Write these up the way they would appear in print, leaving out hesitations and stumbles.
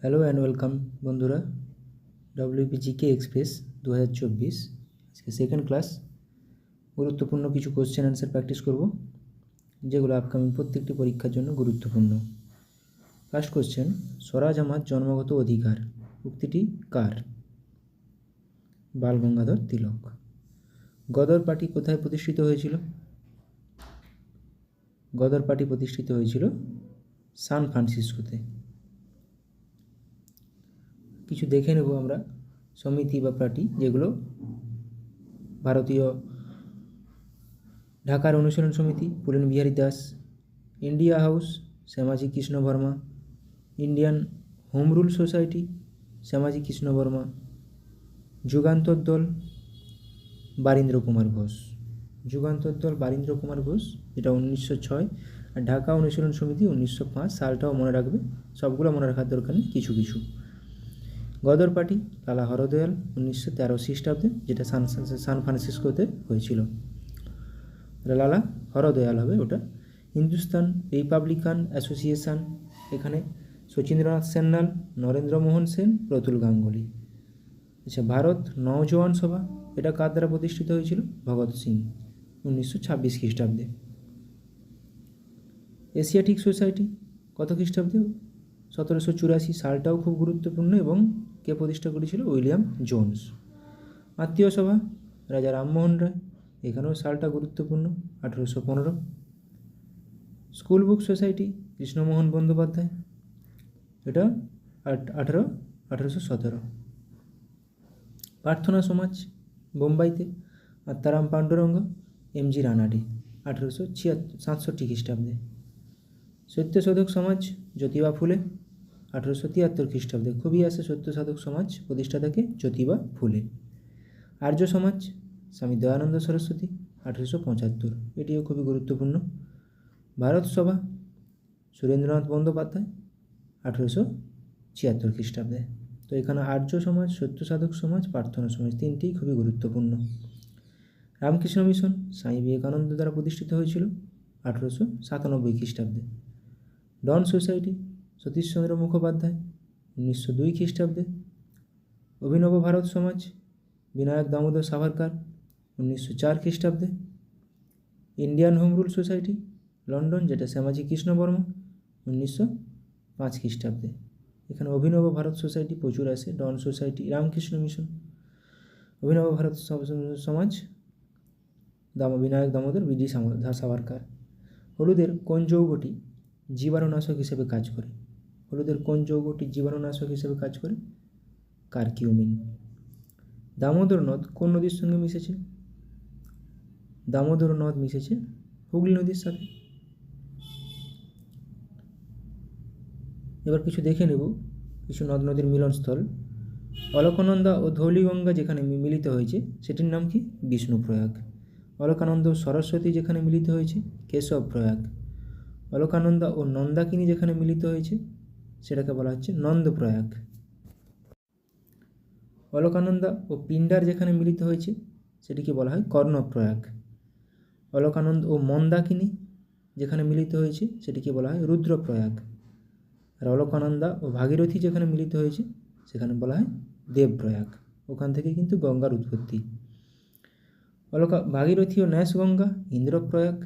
Hello and welcome বন্ধুরা, ডব্লিউপিজিকে express 2024 আজকে second class. গুরুত্বপূর্ণ কিছু কোশ্চেন অ্যান্সার প্র্যাকটিস করব, যেগুলো আপকামিং প্রত্যেকটি পরীক্ষার জন্য গুরুত্বপূর্ণ। ফার্স্ট কোশ্চেন, স্বরাজ আমার জন্মগত অধিকার উক্তিটি কার? বাল গঙ্গাধর তিলক। গদর পার্টি কোথায় প্রতিষ্ঠিত হয়েছিল? গদর পার্টি প্রতিষ্ঠিত হয়েছিল সান ফ্রান্সিসকোতে। কিছু দেখে নেব আমরা সমিতি বা পার্টি, যেগুলো ভারতীয় ঢাকার Anushilan Samiti Pulin Behari Das, India House Shyamji Krishna Varma, Indian Home Rule Society Shyamji Krishna Varma, Jugantar দল বারীন্দ্র কুমার ঘোষ। যুগান্তর দল বারীন্দ্র কুমার ঘোষ, যেটা 1906, আর ঢাকা অনুশীলন সমিতি 1905। সালটাও মনে রাখবে, সবগুলো মনে রাখার দরকার নেই, কিছু কিছু। গদর পার্টি লালা হরদয়াল 1913 খ্রিস্টাব্দে, যেটা সান ফ্রান্সিসকোতে হয়েছিল। লালা হরদয়াল হবে ওটা। হিন্দুস্তান রিপাবলিকান অ্যাসোসিয়েশন, এখানে শচীন্দ্রনাথ সান্যাল, নরেন্দ্র মোহন সেন, প্রতুল গাঙ্গুলি। আচ্ছা, ভারত নওজওয়ান সভা, এটা কার দ্বারা প্রতিষ্ঠিত হয়েছিল? ভগৎ সিং 1926 খ্রিস্টাব্দে। এশিয়াটিক সোসাইটি কত খ্রিস্টাব্দে? 1784। সালটাও খুব গুরুত্বপূর্ণ, এবং কে প্রতিষ্ঠা করেছিল? William Jones. আত্মীয় সভা রাজা রামমোহন রায়, এখানেও সালটা গুরুত্বপূর্ণ, 1815। School book society Krishnamohan Bandyopadhyay, এটা 1817। প্রার্থনা সমাজ বোম্বাইতে আত্মারাম পাণ্ডুরঙ্গ, এমজি রানাডে 1867 খ্রিস্টাব্দে। সত্যসাধক সমাজ জ্যোতিবা ফুলে 1873 খ্রিস্টাব্দে। খুবই আসে সত্যসাধক সমাজ, প্রতিষ্ঠা থেকে জ্যোতিবা ফুলে। আর্য সমাজ স্বামী দয়ানন্দ সরস্বতী 1875, এটিও খুবই গুরুত্বপূর্ণ। ভারত সভা সুরেন্দ্রনাথ বন্দ্যোপাধ্যায় 1876 খ্রিস্টাব্দে। তো এখানে আর্য সমাজ, সত্যসাধক সমাজ, প্রার্থনা সমাজ, তিনটিই খুবই গুরুত্বপূর্ণ। রামকৃষ্ণ মিশন স্বামী বিবেকানন্দ দ্বারা প্রতিষ্ঠিত হয়েছিল 1897 খ্রিস্টাব্দে। ডন সোসাইটি সতীশচন্দ্র মুখোপাধ্যায় 1902 খ্রিস্টাব্দে। অভিনব ভারত সমাজ বিনায়ক দামোদর সাভারকার 1904 খ্রিস্টাব্দে। Indian Home Rule society London, যেটা শ্যামাজি কৃষ্ণ বর্মা 1905 খ্রিস্টাব্দে। এখানে অভিনব ভারত সোসাইটি প্রচুর আসে। ডন সোসাইটি, রামকৃষ্ণ মিশন, অভিনব ভারত সমাজ বিনায়ক দামোদর বিডি সাভারকার। হলুদের কোন যৌগটি জীবাণুনাশক হিসেবে কাজ করে? হলুদের কোন যৌগটি জীবাণুনাশক হিসেবে কাজ করে? কারকিউমিন। দামোদর নদ কোন নদীর সঙ্গে মিশেছে? দামোদর নদ মিশেছে হুগলি নদীর সাথে। এবার কিছু দেখে নেব কিছু নদ নদীর মিলনস্থল। অলকানন্দা ও ধৌলিগঙ্গা যেখানে মিলিত হয়েছে সেটির নাম কি? বিষ্ণুপ্রয়াগ। অলকানন্দা ও সরস্বতী যেখানে মিলিত হয়েছে কেশবপ্রয়াগ। অলকানন্দা ও নন্দাকিনী যেখানে মিলিত হয়েছে সেটাকে বলা হচ্ছে নন্দপ্রয়াগ। অলকানন্দা ও পিণ্ডার যেখানে মিলিত হয়েছে সেটিকে বলা হয় কর্ণপ্রয়াগ। অলকানন্দা ও মন্দাকিনী যেখানে মিলিত হয়েছে সেটিকে বলা হয় রুদ্রপ্রয়াগ। আর অলকানন্দা ও ভাগীরথী যেখানে মিলিত হয়েছে সেখানে বলা হয় দেবপ্রয়াগ। ওখান থেকে কিন্তু গঙ্গার উৎপত্তি। ভাগীরথী ও ন্যাসগঙ্গা ইন্দ্রপ্রয়াগ।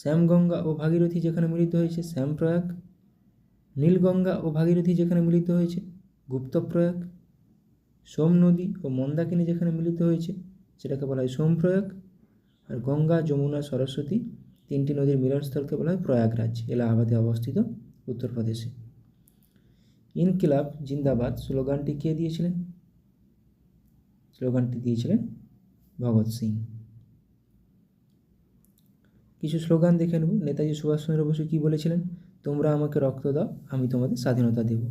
শ্যামগঙ্গা ও ভাগীরথী যেখানে মিলিত হয়েছে শ্যামপ্রয়াগ। নীলগঙ্গা ও ভাগীরথী যেখানে মিলিত হয়েছে গুপ্তপ্রয়াগ। সোম নদী ও মন্দাকিনী যেখানে মিলিত হয়েছে সেটাকে বলা হয় সোমপ্রয়াগ। আর গঙ্গা, যমুনা, সরস্বতী তিনটি নদীর মিলনস্থলকে বলা হয় প্রয়াগরাজ, এলাহাবাদে অবস্থিত, উত্তরপ্রদেশে। ইনকিলাব জিন্দাবাদ স্লোগানটি কে দিয়েছিলেন? স্লোগানটি দিয়েছিলেন ভগৎ সিং। কিছু স্লোগান দেখে নেব। নেতাজি সুভাষচন্দ্র বসু কী বলেছিলেন? তোমরা আমাকে রক্ত দাও, আমি তোমাদের স্বাধীনতা দেব।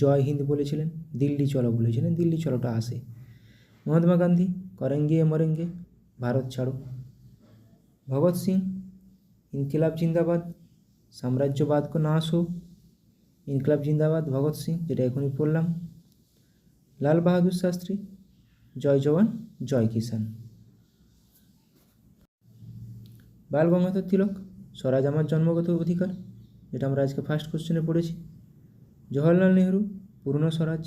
জয় হিন্দ বলেছিলেন। দিল্লি চলো বলেছিলেন, দিল্লি চলোটা আসে। মহাত্মা গান্ধী করেঙ্গে মরেঙ্গে, ভারত ছাড়ো। ভগৎ সিং ইনকিলাব জিন্দাবাদ, সাম্রাজ্যবাদ কো নাশ হো। ইনকিলাব জিন্দাবাদ ভগৎ সিং, যেটা এখনই পড়লাম। লাল বাহাদুর শাস্ত্রী জয় জওয়ান জয় কিষান। বাল গঙ্গাধর তিলক স্বরাজ আমার জন্মগত অধিকার, যেটা আমরা আজকে ফার্স্ট কোশ্চেনে পড়েছি। জওহরলাল নেহরু পূর্ণ স্বরাজ,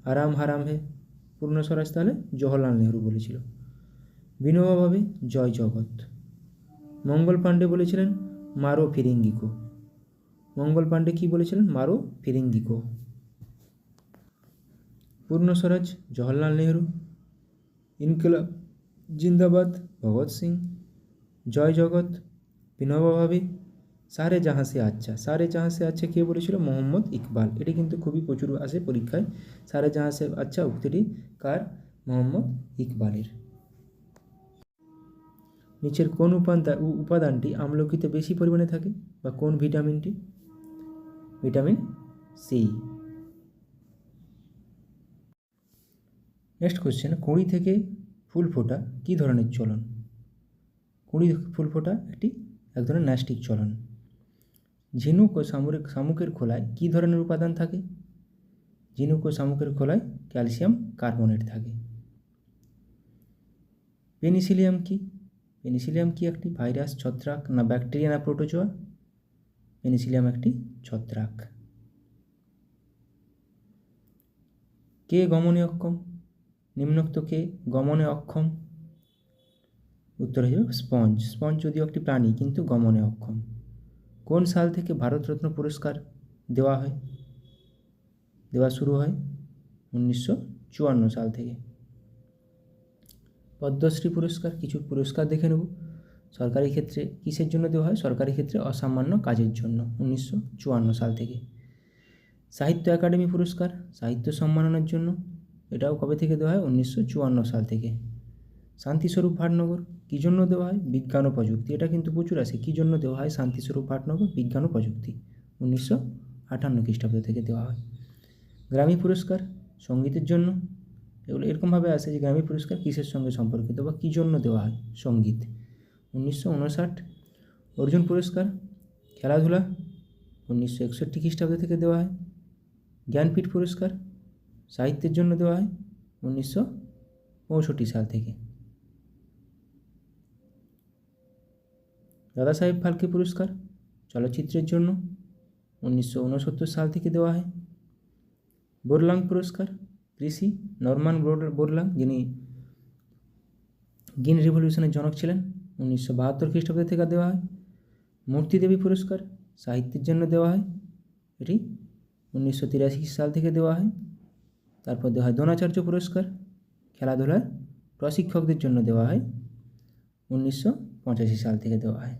আরাম হারাম হে, পূর্ণ স্বরাজ তাহলে জওহরলাল নেহরু বলেছিল। বিনোবা ভাবে জয় জগৎ। মঙ্গল পাণ্ডে বলেছিলেন মারো ফিরিঙ্গিকো। মঙ্গল পাণ্ডে কি বলেছিলেন? মারো ফিরিঙ্গিকো। পূর্ণ স্বরাজ জওহরলাল নেহরু। ইনকলাব জিন্দাবাদ ভগৎ সিং। জয় জগৎ বিনোবা ভাবে। সারে জাহাঁ সে আচ্ছা, সারে জাহাঁ সে আচ্ছা কে বলেছিল? মোহাম্মদ ইকবাল। এটি কিন্তু খুবই প্রচুর আসে পরীক্ষায়। সারে জাহাঁ সে আচ্ছা উক্তিটি কার? মোহাম্মদ ইকবালের। নিচের কোন উপাদানটি আমলকিতে বেশি পরিমাণে থাকে, বা কোন ভিটামিনটি? Vitamin C. নেক্সট কোশ্চেন, কুঁড়ি থেকে ফুল ফোটা কী ধরনের চলন? কুঁড়ি ফুল ফোটা এক ধরনের ন্যাস্টিক চলন। ঝিনুক ও শামুকের খোলায় কী ধরনের উপাদান থাকে? ঝিনুক ও শামুকের খোলায় ক্যালসিয়াম কার্বনেট থাকে। পেনিসিলিয়াম কি? পেনিসিলিয়াম কি একটি ভাইরাস, ছত্রাক, না ব্যাকটেরিয়া, না প্রোটোজোয়া? পেনিসিলিয়াম একটি ছত্রাক। কে গমনে অক্ষম? নিম্নোক্ত কে গমনে অক্ষম? উত্তর হয়ে যাবে স্পঞ্জ। স্পঞ্জ যদিও একটি প্রাণী কিন্তু গমনে অক্ষম। কোন সাল থেকে ভারতরত্ন পুরস্কার দেওয়া শুরু হয়? 1954 সাল থেকে। পদ্মশ্রী পুরস্কার, কিছু পুরস্কার দেখে নেব। সরকারি ক্ষেত্রে কিসের জন্য দেওয়া হয়? সরকারি ক্ষেত্রে অসামান্য কাজের জন্য 1954 সাল থেকে। সাহিত্য একাডেমি পুরস্কার সাহিত্য সম্মাননার জন্য, এটাও কবে থেকে দেওয়া হয়? 1954 সাল থেকে। শান্তিস্বরূপ ভাটনগর কী জন্য দেওয়া হয়? বিজ্ঞান ও প্রযুক্তি। এটা কিন্তু প্রচুর আসে। কী জন্য দেওয়া হয় শান্তিস্বরূপ ভাটনগর? বিজ্ঞান ও প্রযুক্তি। 1958 খ্রিস্টাব্দ থেকে দেওয়া হয়। গ্র্যামি পুরস্কার সঙ্গীতের জন্য। এগুলো এরকমভাবে আসে যে গ্র্যামি পুরস্কার কিসের সঙ্গে সম্পর্কিত বা কী জন্য দেওয়া হয়? সঙ্গীত। 1959। অর্জুন পুরস্কার খেলাধুলা 1961 খ্রিস্টাব্দ থেকে দেওয়া হয়। জ্ঞানপীঠ পুরস্কার সাহিত্যের জন্য দেওয়া হয় 1965 সাল থেকে। দাদাসাহেব ফালকে পুরস্কার চলচ্চিত্রের জন্য 1969 সাল থেকে দেওয়া হয়। বোরলাং পুরস্কার কৃষি, নরমান বোরলাং, যিনি গ্রিন রিভলিউশনের জনক ছিলেন, 1972 খ্রিস্টাব্দ থেকে দেওয়া হয়। মূর্তি দেবী পুরস্কার সাহিত্যের জন্য দেওয়া হয়, এটি 1983 সাল থেকে দেওয়া হয়। তারপর দেওয়া হয় দ্রোণাচার্য পুরস্কার খেলাধুলার প্রশিক্ষকদের জন্য দেওয়া হয়, 1985 সাল থেকে দেওয়া হয়।